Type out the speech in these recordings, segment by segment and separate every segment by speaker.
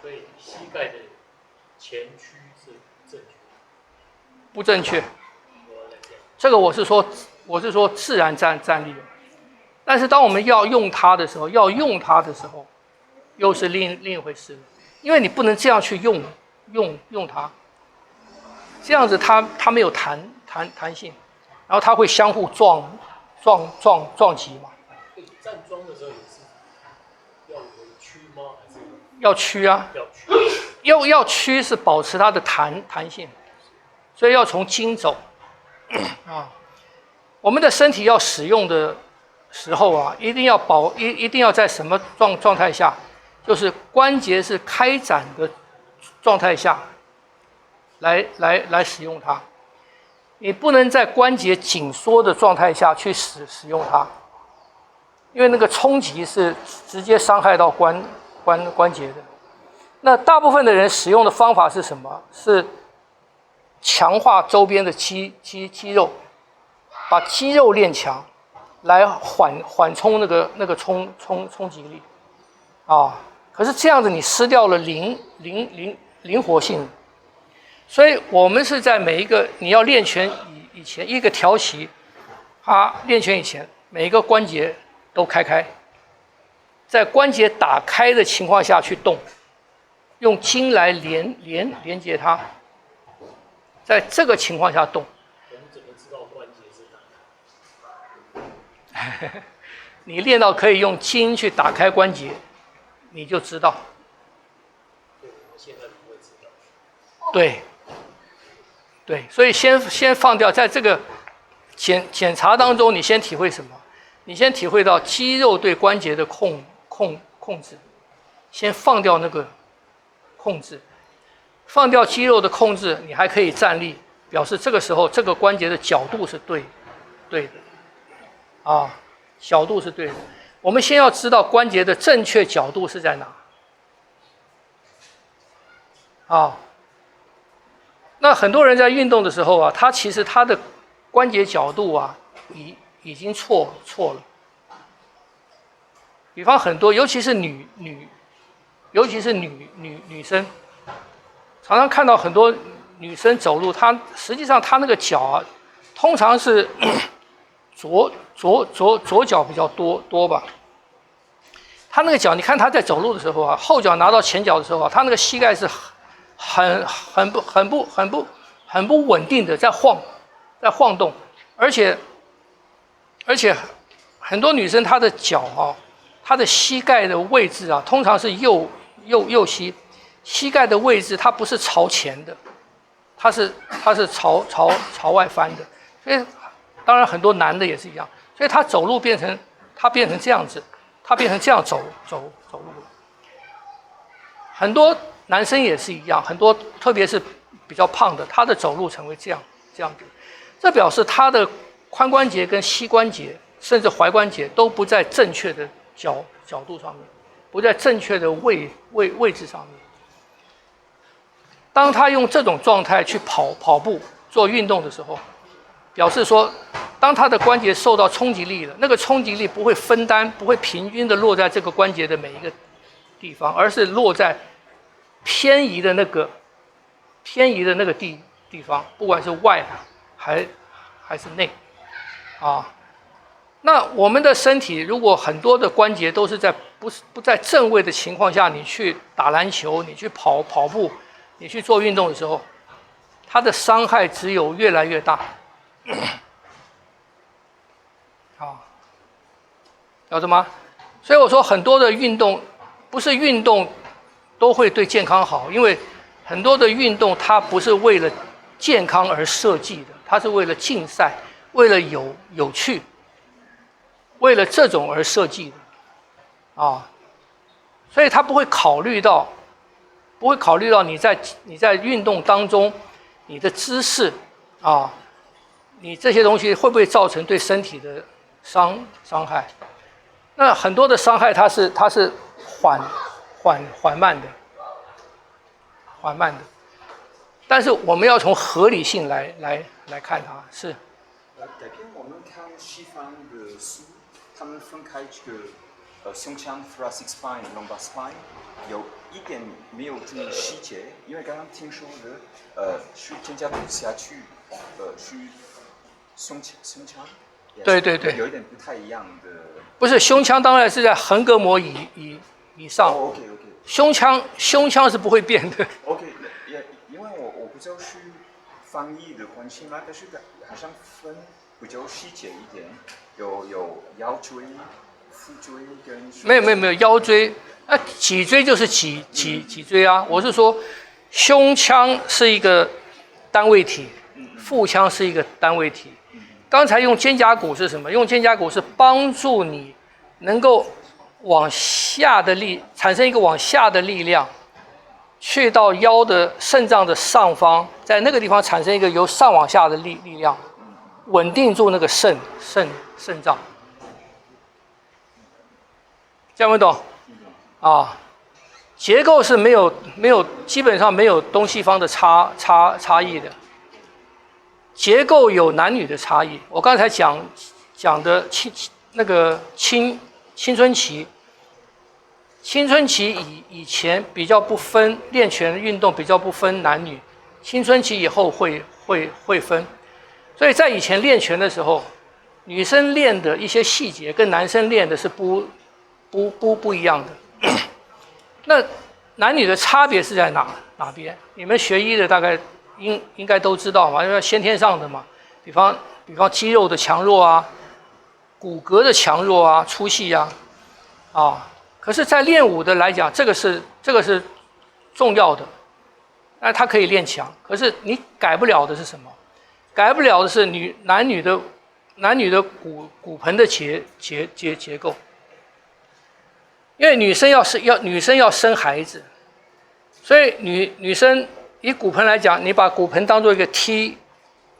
Speaker 1: 所以膝盖的前屈是正确，
Speaker 2: 不正确。这个我是说自然站立的，但是当我们要用它的时候，又是另一回事了，因为你不能这样去用它，这样子它没有弹性，然后它会相互撞击嘛。
Speaker 1: 站桩的时候也是要委屈吗？还是
Speaker 2: 要屈啊？要屈是保持它的弹性，所以要从筋走啊。我们的身体要使用的时候啊，一定要在什么状态下？就是关节是开展的状态下来使用它。你不能在关节紧缩的状态下去使用它，因为那个冲击是直接伤害到关节的。那大部分的人使用的方法是什么？是强化周边的肌肉，把肌肉练强，来缓冲那个冲击力啊。可是这样子你失掉了灵活性，所以我们是在每一个你要练拳以前，一个调息，练拳以前，每一个关节都开，在关节打开的情况下去动，用筋来连接它，在这个情况下动。
Speaker 1: 我们怎么知道关节是打开？
Speaker 2: 你练到可以用筋去打开关节，你就知道。
Speaker 1: 对，我现在不会知道。
Speaker 2: 对，所以先放掉，在这个检查当中，你先体会什么？你先体会到肌肉对关节的控制，先放掉那个控制，放掉肌肉的控制，你还可以站立，表示这个时候这个关节的角度是对的，角度是对的。我们先要知道关节的正确角度是在哪。那很多人在运动的时候啊，其实他的关节角度啊，已经错了。比方很多，尤其是女生，常常看到很多女生走路，实际上她那个脚啊，通常是左脚比较多吧。她那个脚，你看她在走路的时候啊，后脚拿到前脚的时候啊，她那个膝盖是很不稳定的在晃动，而且很多女生她的脚啊，她的膝盖的位置啊，通常是右膝盖的位置它不是朝前的，它是朝外翻的，所以当然很多男的也是一样，所以他走路变成这样子，他变成这样走路了。很多男生也是一样，很多特别是比较胖的，他的走路成为这样子，这表示他的髋关节跟膝关节甚至踝关节都不在正确的角度上面，不在正确的位置上面。当他用这种状态去跑步做运动的时候，表示说，当他的关节受到冲击力了，那个冲击力不会分担，不会平均的落在这个关节的每一个地方，而是落在偏移的那个地方，不管是外还是内那我们的身体如果很多的关节都是在不在正位的情况下，你去打篮球，你去跑步，你去做运动的时候，它的伤害只有越来越大。晓得吗？所以我说很多的运动不是运动都会对健康好，因为很多的运动它不是为了健康而设计的，它是为了竞赛，为了有趣，为了这种而设计的所以它不会考虑到你在运动当中你的姿势你这些东西会不会造成对身体的伤害？那很多的伤害它是缓慢的，但是我们要从合理性来看它是。
Speaker 3: 改变我们看西方的书，他们分开这个胸腔 thoracic spine、lumbar spine，有一点没有注意细节，因为刚刚听说的，是添加不下去，是胸腔，
Speaker 2: 对对对，
Speaker 3: 有一点不太一样的。
Speaker 2: 不是胸腔，当然是在横膈膜以上。
Speaker 3: OK。
Speaker 2: 胸腔是不会变的。
Speaker 3: OK， 也因为我不知道是翻译的关系吗？但是好像分比较细节一点，有腰椎、腹椎跟。
Speaker 2: 没有腰椎，脊椎就是脊椎啊。我是说，胸腔是一个单位体，腹腔是一个单位体。刚才用肩胛骨是什么？用肩胛骨是帮助你能够往下的产生一个往下的力量，去到腰的肾脏的上方，在那个地方产生一个由上往下的力量，稳定住那个肾脏。这样没懂？啊，结构是没有基本上没有东西方的差异的。结构有男女的差异。我刚才讲的青春期以前比较不分练拳运动比较不分男女，青春期以后会分。所以在以前练拳的时候，女生练的一些细节跟男生练的是不一样的。那男女的差别是在哪边？你们学医的大概应该都知道嘛，因为先天上的嘛，比方肌肉的强弱啊，骨骼的强弱啊，粗细啊，可是，在练武的来讲，这个是重要的，那它可以练强，可是你改不了的是什么？改不了的是男女的骨盆的结构，因为女生要生孩子，所以女生以骨盆来讲，你把骨盆当做一个梯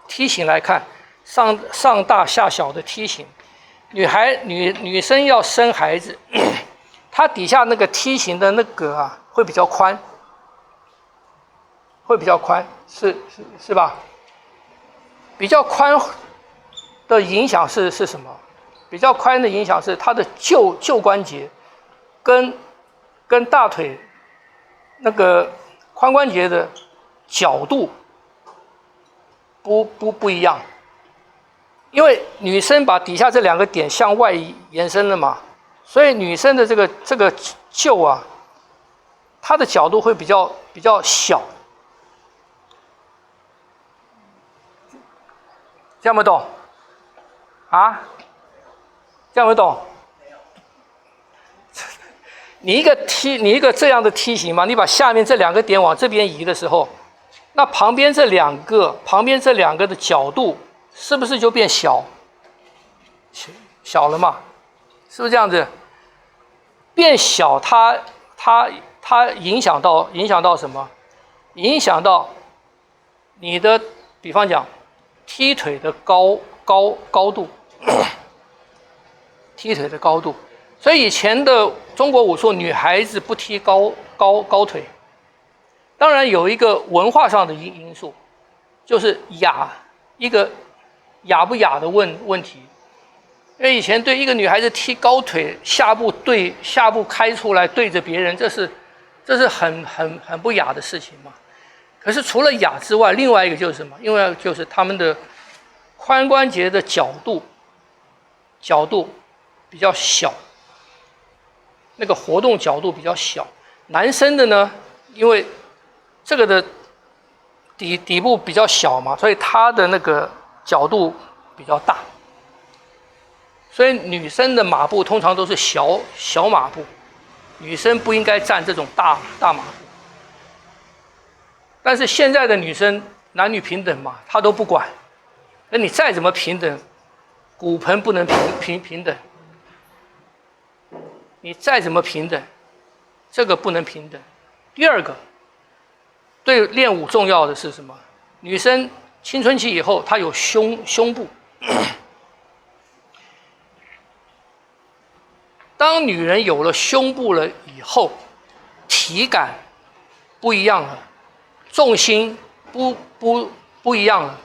Speaker 2: 形来看，上大下小的梯形。女生要生孩子，它底下那个梯形的那个会比较宽，是吧？比较宽的影响是什么？比较宽的影响是它的旧关节跟大腿那个髋关节的角度不一样，因为女生把底下这两个点向外延伸了嘛，所以女生的这个臼它的角度会比较小，这样不懂？啊？这样不懂？你一个这样的梯形嘛，你把下面这两个点往这边移的时候，那旁边这两个的角度是不是就变小了嘛？是不是这样子？变小它影响到什么？影响到你的，比方讲踢腿的高度，踢腿的高度。所以以前的中国武术，女孩子不踢高腿。当然有一个文化上的因素，就是一个雅不雅的问题。因为以前对一个女孩子踢高腿，下部开出来对着别人，这是很不雅的事情嘛。可是除了雅之外，另外一个就是什么？另外就是他们的髋关节的角度比较小，那个活动角度比较小。男生的呢，因为这个的底部比较小嘛，所以它的那个角度比较大。所以女生的马步通常都是小马步，女生不应该站这种大马步。但是现在的女生男女平等嘛，她都不管。那你再怎么平等，骨盆不能平等。你再怎么平等，这个不能平等。第二个，对练武重要的是什么？女生青春期以后，她有胸部。当女人有了胸部了以后，体感不一样了，重心不一样了。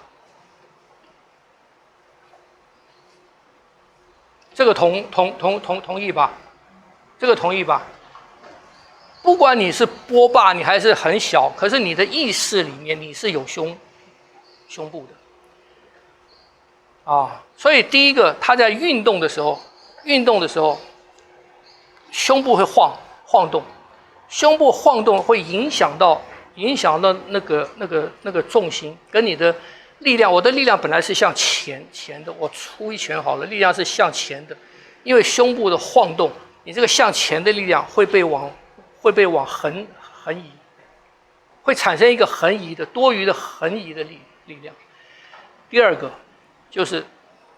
Speaker 2: 这个同意吧？这个同意吧？不管你是波霸，你还是很小，可是你的意识里面你是有胸部的啊。所以第一个，他在运动的时候，胸部会晃动，胸部晃动会影响到那个重心跟你的力量。我的力量本来是向前的，我出一拳好了，力量是向前的，因为胸部的晃动，你这个向前的力量会被往横移，会产生一个横移的多余的横移的力量。第二个就是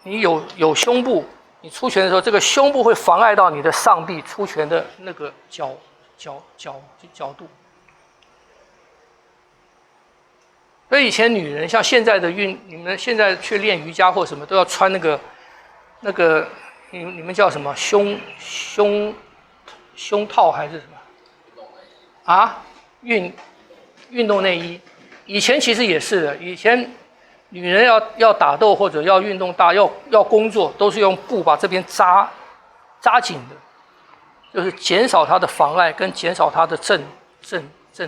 Speaker 2: 你有胸部，你出拳的时候，这个胸部会妨碍到你的上臂出拳的那个角度。所以以前女人像现在的你们现在去练瑜伽或什么都要穿那个你们叫什么胸套还是什么啊？运动内衣。以前其实也是的，以前女人要打斗或者要运动大要工作，都是用布把这边扎紧的，就是减少它的妨碍跟减少它的震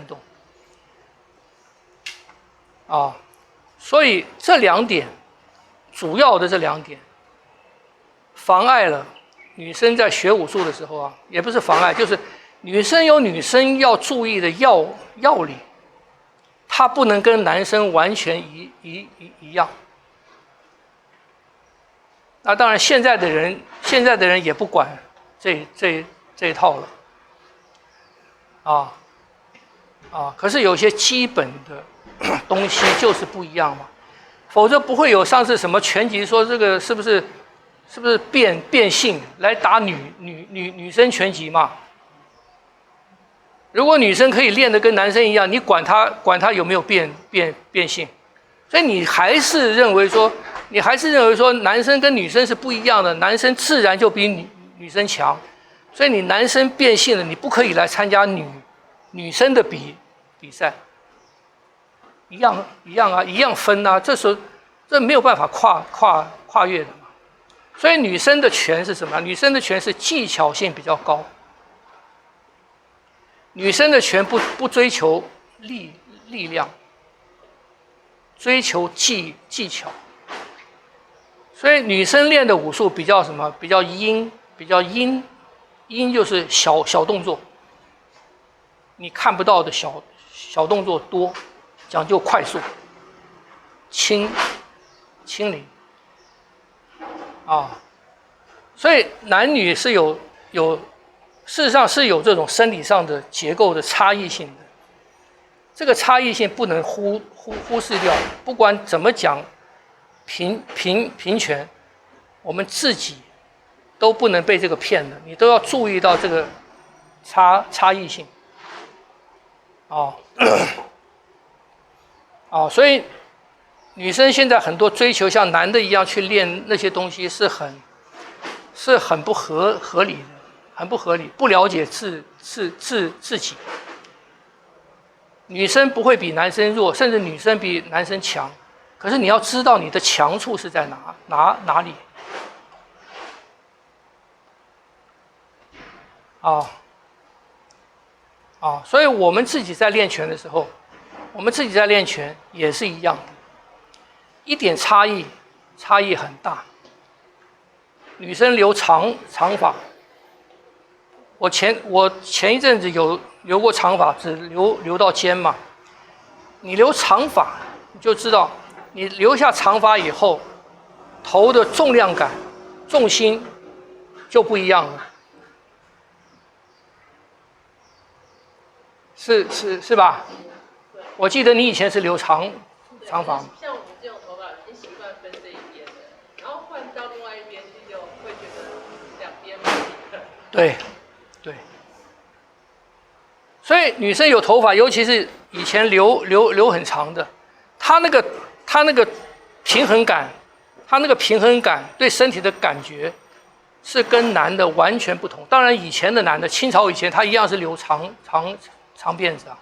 Speaker 2: 动啊。所以这两点，主要的这两点，妨碍了女生在学武术的时候啊，也不是妨碍，就是女生有女生要注意的要领。他不能跟男生完全一样。那当然，现在的人也不管这一套了，可是有些基本的东西就是不一样嘛，否则不会有上次什么拳击说这个是不是变性来打女生拳击嘛？如果女生可以练得跟男生一样，你管她有没有变性？所以你还是认为说男生跟女生是不一样的，男生自然就比女生强，所以你男生变性了，你不可以来参加女生的比赛，一样分啊，这没有办法跨越的嘛。所以女生的拳是什么？女生的拳是技巧性比较高。女生的拳不追求力量，追求技巧，所以女生练的武术比较什么？比较阴就是小动作，你看不到的小动作多，讲究快速、轻灵啊，所以男女是有。事实上是有这种生理上的结构的差异性的，这个差异性不能忽视掉。不管怎么讲平权，我们自己都不能被这个骗的，你都要注意到这个差异性。所以女生现在很多追求像男的一样去练那些东西是很不合理的。很不合理，不了解自己。女生不会比男生弱，甚至女生比男生强。可是你要知道你的强处是在哪里。所以我们自己在练拳的时候，也是一样的，一点差异很大。女生留长发。我前一阵子有留过长发，只留到肩嘛。你留长发，你就知道，你留下长发以后，头的重量感、重心就不一样了，是吧？我记得你以前是留长发嘛。
Speaker 4: 像我们这种头发已经习惯分这一边的，然后换到另外一边就会觉得两边不平衡。
Speaker 2: 对。所以女生有头发，尤其是以前留很长的，她那个平衡感，对身体的感觉是跟男的完全不同。当然，以前的男的，清朝以前他一样是留长辫子啊，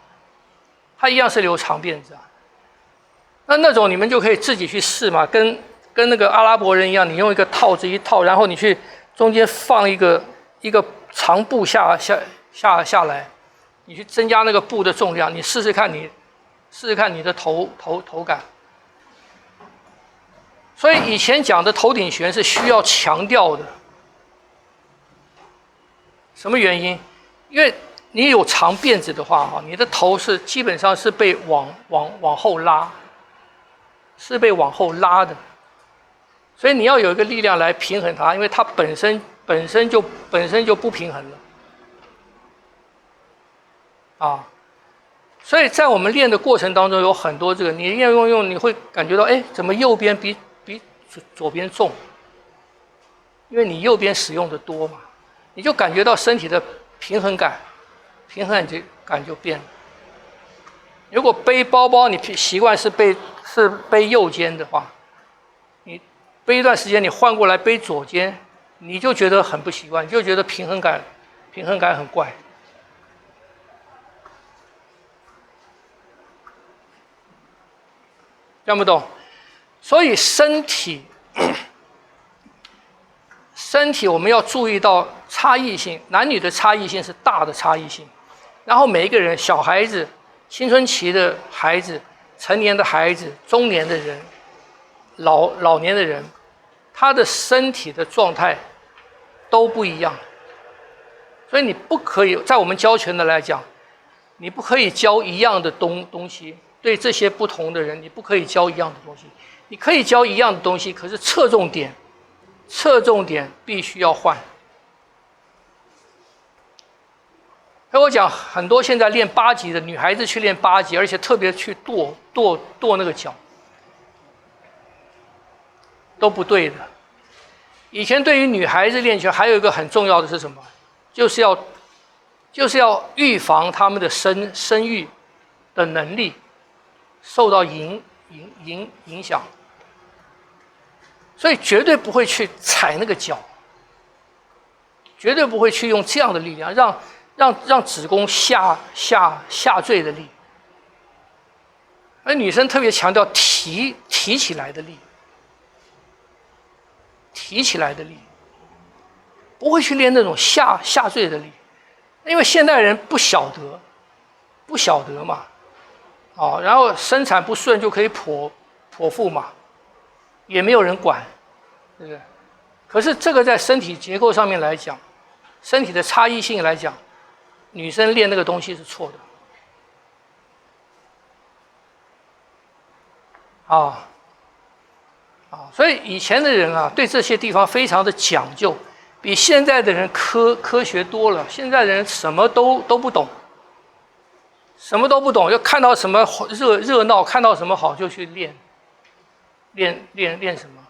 Speaker 2: 他一样是留长辫子啊。那种你们就可以自己去试嘛，跟那个阿拉伯人一样，你用一个套子一套，然后你去中间放一个长布下来。你去增加那个布的重量，你试试看你的头感。所以以前讲的头顶旋是需要强调的，什么原因？因为你有长辫子的话，哈，你的头是基本上是被往后拉，是被往后拉的，所以你要有一个力量来平衡它，因为它本身就不平衡了，啊，所以在我们练的过程当中有很多这个，你练用你会感觉到，哎，怎么右边比左边重？因为你右边使用的多嘛，你就感觉到身体的平衡感就变了。如果背包包你习惯是背右肩的话，你背一段时间你换过来背左肩，你就觉得很不习惯，你就觉得平衡感很怪。听不懂？所以身体我们要注意到差异性，男女的差异性是大的差异性。然后每一个人，小孩子、青春期的孩子、成年的孩子、中年的人、老年的人，他的身体的状态都不一样。所以你不可以，在我们教拳的来讲，你不可以教一样的东西。对这些不同的人，你不可以教一样的东西。你可以教一样的东西，可是侧重点必须要换。跟我讲，很多现在练8级的女孩子去练8级，而且特别去跺那个脚，都不对的。以前对于女孩子练拳，还有一个很重要的是什么？就是要预防她们的生育的能力受到影响，所以绝对不会去踩那个脚，绝对不会去用这样的力量让子宫下坠的力，而女生特别强调提起来的力，不会去练那种下坠的力，因为现代人不晓得嘛，然后生产不顺就可以剖腹嘛，也没有人管，对不对？可是这个在身体结构上面来讲，身体的差异性来讲，女生练那个东西是错的。所以以前的人对这些地方非常的讲究，比现在的人科学多了。现在的人什么都不懂，就看到什么热闹，看到什么好就去练什么，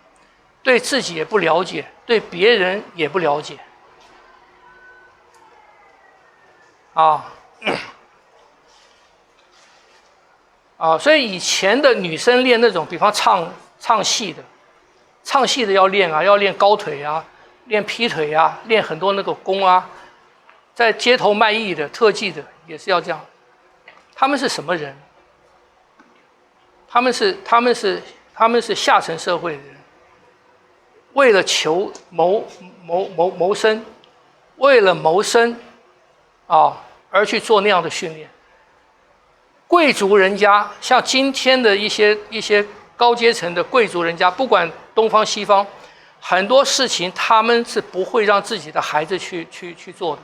Speaker 2: 对自己也不了解，对别人也不了解。所以以前的女生练那种，比方唱戏的要练高腿啊，练劈腿啊，练很多那个功啊，在街头卖艺的、特技的也是要这样。他们是什么人？他们是下层社会的人，为了求谋生，为了谋生而去做那样的训练。贵族人家，像今天的一些高阶层的贵族人家，不管东方西方，很多事情他们是不会让自己的孩子去做的。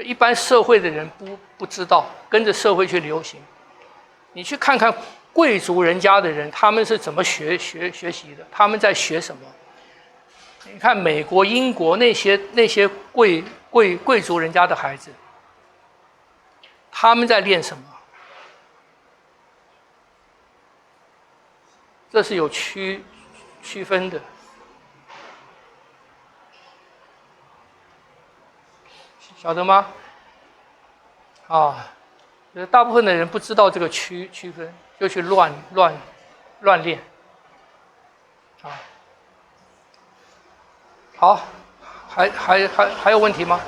Speaker 2: 一般社会的人不知道，跟着社会去流行。你去看看贵族人家的人，他们是怎么学习的？他们在学什么？你看美国、英国那些贵族人家的孩子，他们在练什么？这是有区分的。晓得吗？大部分的人不知道这个区分，就去乱练。好，还有问题吗？